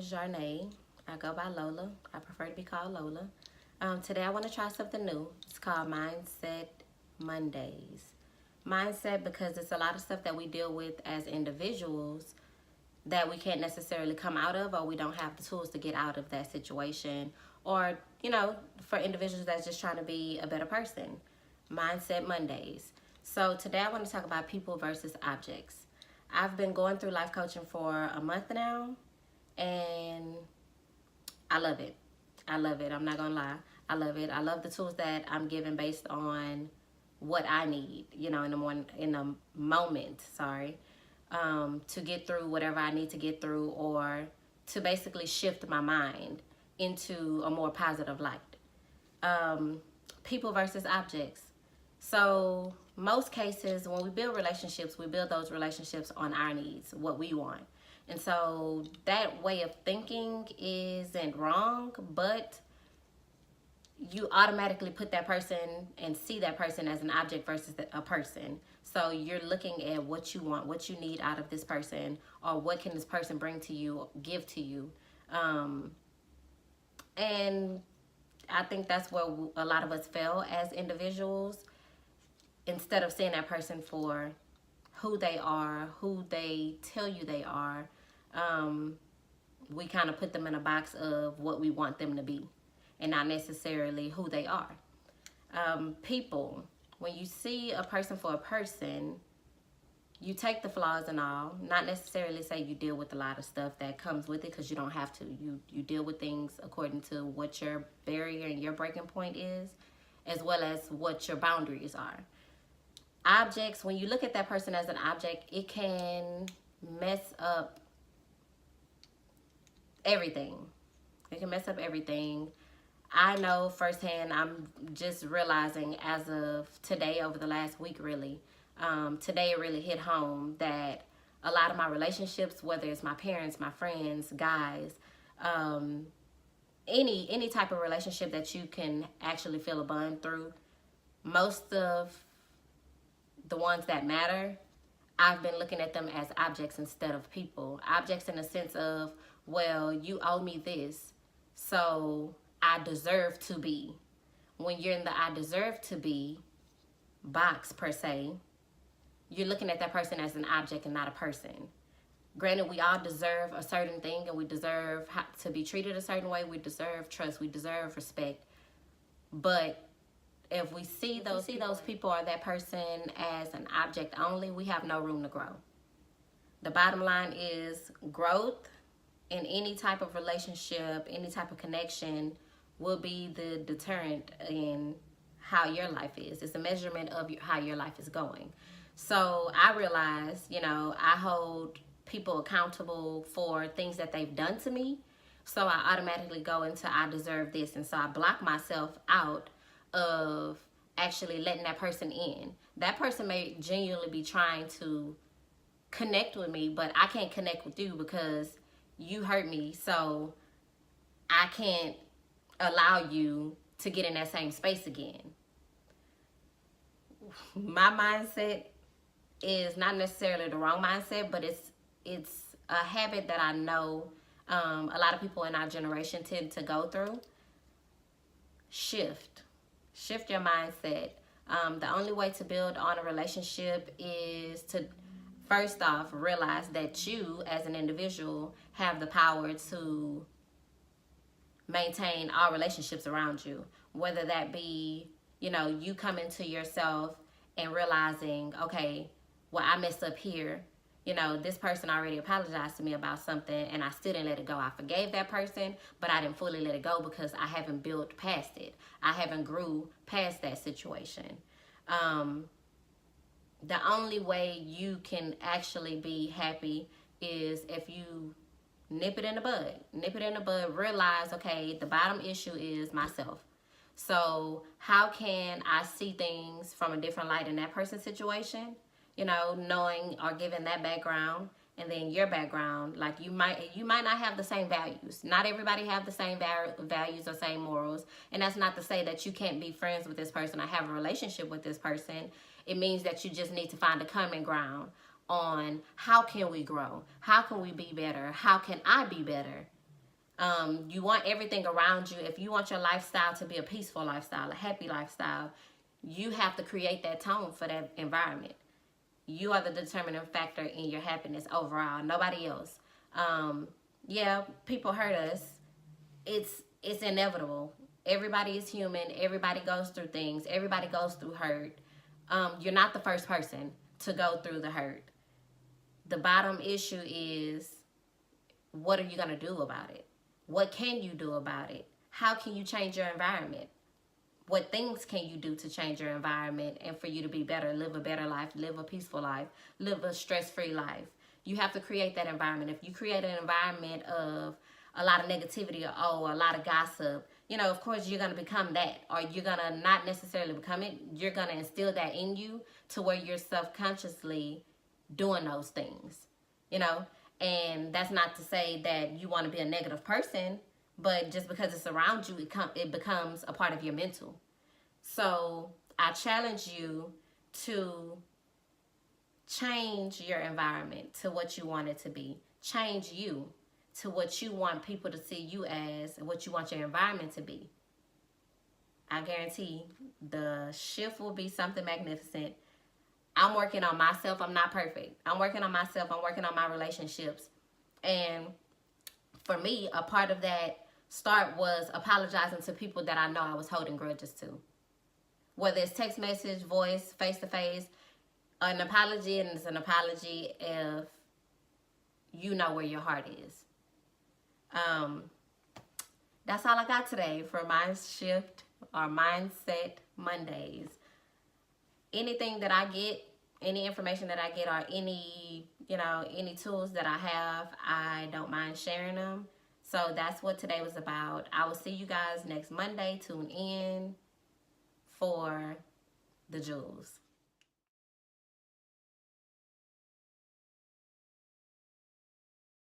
is Jarnay. I go by Lola. I prefer to be called Lola. Today I want to try something new. It's called Mindset Mondays. Mindset because it's a lot of stuff that we deal with as individuals that we can't necessarily come out of, or we don't have the tools to get out of that situation, or for individuals that's just trying to be a better person. Mindset Mondays. So today I want to talk about people versus objects. I've been going through life coaching for a month now, and I love it. I love it. I'm not gonna lie. I love it. I love the tools that I'm given based on what I need, in the moment, to get through whatever I need to get through, or to basically shift my mind into a more positive light. People versus objects. So most cases, when we build relationships, we build those relationships on our needs, what we want. And so that way of thinking isn't wrong, but you automatically put that person and see that person as an object versus a person. So you're looking at what you want, what you need out of this person, or what can this person bring to you, give to you. And I think that's where a lot of us fail as individuals. Instead of seeing that person for who they are, who they tell you they are, we kind of put them in a box of what we want them to be, and not necessarily who they are. People, when you see a person for a person, you take the flaws and all, not necessarily say you deal with a lot of stuff that comes with it, because you don't have to. You deal with things according to what your barrier and your breaking point is, as well as what your boundaries are. Objects, when you look at that person as an object, it can mess up everything. It can mess up everything. I know firsthand, I'm just realizing as of today, over the last week really, today it really hit home that a lot of my relationships, whether it's my parents, my friends, guys, any type of relationship that you can actually feel a bond through, most of the ones that matter, I've been looking at them as objects instead of people. Objects in the sense of, well, you owe me this, so I deserve to be. When you're in the I deserve to be box per se, you're looking at that person as an object and not a person. Granted, we all deserve a certain thing, and we deserve to be treated a certain way. We deserve trust. We deserve respect. But if we see those people or that person as an object only, we have no room to grow. The bottom line is growth in any type of relationship, any type of connection, will be the deterrent in how your life is. It's a measurement of how your life is going. So I realize, I hold people accountable for things that they've done to me. So I automatically go into I deserve this. And so I block myself out of actually letting that person in. That person may genuinely be trying to connect with me, but I can't connect with you because you hurt me, so I can't allow you to get in that same space again. My mindset is not necessarily the wrong mindset, but it's a habit that I know a lot of people in our generation tend to go through. Shift your mindset. The only way to build on a relationship is to first off realize that you as an individual have the power to maintain all relationships around you, whether that be you coming to yourself and realizing, okay, well, I messed up here. This person already apologized to me about something and I still didn't let it go. I forgave that person, but I didn't fully let it go because I haven't built past it. I haven't grew past that situation. The only way you can actually be happy is if you nip it in the bud. Nip it in the bud, realize, okay, the bottom issue is myself. So how can I see things from a different light in that person's situation? Knowing or giving that background, and then your background, like you might not have the same values. Not everybody have the same values or same morals, and that's not to say that you can't be friends with this person or have a relationship with this person. It means that you just need to find a common ground on how can we grow, how can we be better, how can I be better, You want everything around you. If you want your lifestyle to be a peaceful lifestyle, a happy lifestyle, you have to create that tone for that environment. You are the determining factor in your happiness overall, nobody else. Yeah, people hurt us. It's inevitable. Everybody is human. Everybody goes through things. Everybody goes through hurt. You're not the first person to go through the hurt. The bottom issue is, what are you going to do about it? What can you do about it? How can you change your environment? What things can you do to change your environment and for you to be better, live a better life, live a peaceful life, live a stress-free life? You have to create that environment. If you create an environment of a lot of negativity or a lot of gossip, of course you're going to become that, or you're going to not necessarily become it. You're going to instill that in you to where you're self-consciously doing those things, and that's not to say that you want to be a negative person, but just because it's around you, it becomes a part of your mental. So I challenge you to change your environment to what you want it to be. Change you to what you want people to see you as and what you want your environment to be. I guarantee the shift will be something magnificent. I'm working on myself. I'm not perfect. I'm working on myself. I'm working on my relationships. And for me, a part of that start was apologizing to people that I know I was holding grudges to. Whether it's text message, voice, face-to-face, an apology, and it's an apology if you know where your heart is. That's all I got today for Mind Shift or Mindset Mondays. Anything that I get, any information that I get, or any tools that I have, I don't mind sharing them. So that's what today was about. I will see you guys next Monday. Tune in for the jewels.